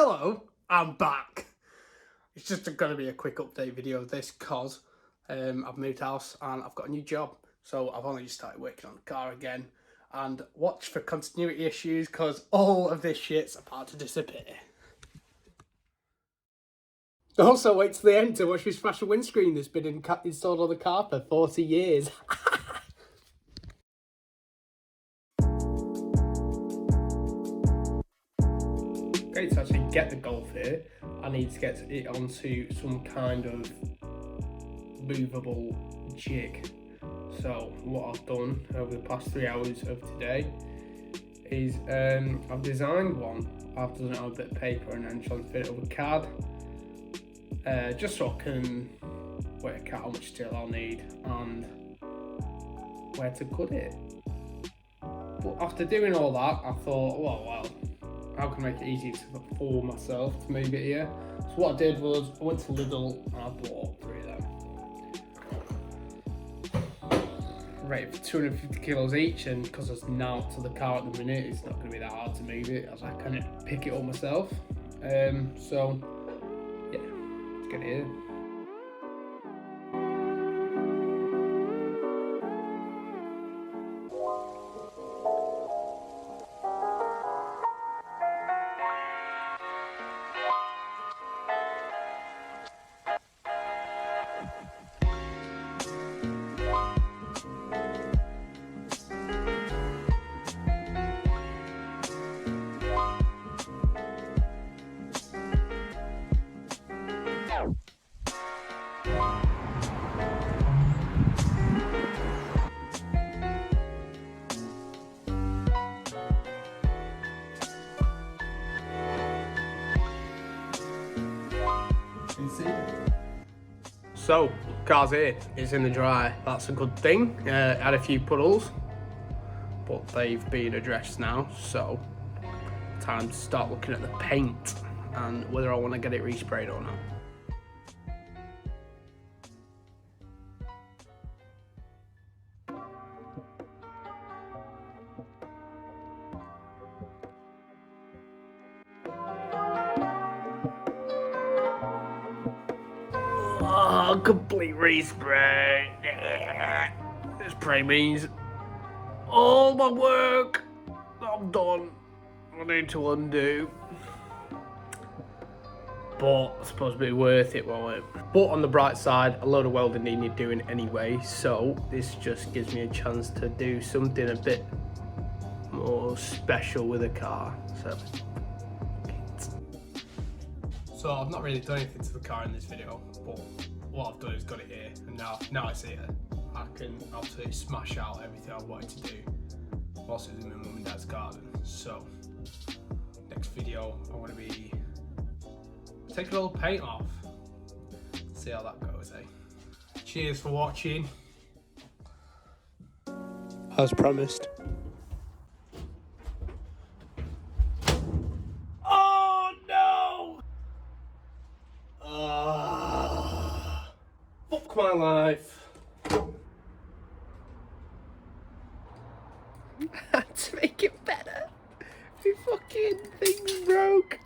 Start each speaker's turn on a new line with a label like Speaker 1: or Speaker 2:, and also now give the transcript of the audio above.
Speaker 1: Hello, I'm back. It's just going to be a quick update video of this because I've moved house and I've got a new job. So I've only just started working on the car again. And watch for continuity issues because all of this shit's about to disappear. Also, wait till the end to watch this special windscreen that's been installed on the car for 40 years. Great to actually get the Golf here. I need to get it onto some kind of movable jig. So what I've done over the past 3 hours of today is I've designed one. I've done it on a bit of paper and then transferred it over CAD, just so I can work out how much steel I'll need and where to cut it. But after doing all that, I thought, well, how can I make it easy for myself to move it here? So what I did was I went to Lidl and I bought 3 of them. Rated for 250 kilos each, and because it's now to the car at the minute, it's not going to be that hard to move it as I can pick it up myself. So yeah, let's get it here. So, car's here, it's in the dry, that's a good thing. Had a few puddles, but they've been addressed now, so time to start looking at the paint and whether I want to get it resprayed or not. Oh, complete respray. This spray means all my work I'm done. I need to undo. But I suppose it'll be worth it, won't it? But on the bright side, a load of welding needed doing anyway, so this just gives me a chance to do something a bit more special with the car. So I've not really done anything to the car in this video, but what I've done is got it here, and now it's here. I can absolutely smash out everything I wanted to do whilst it's in my mum and dad's garden. So next video I'm going to be taking all the paint off. See how that goes, eh? Cheers for watching. As promised. Fuck my life. To make it better, the fucking thing broke.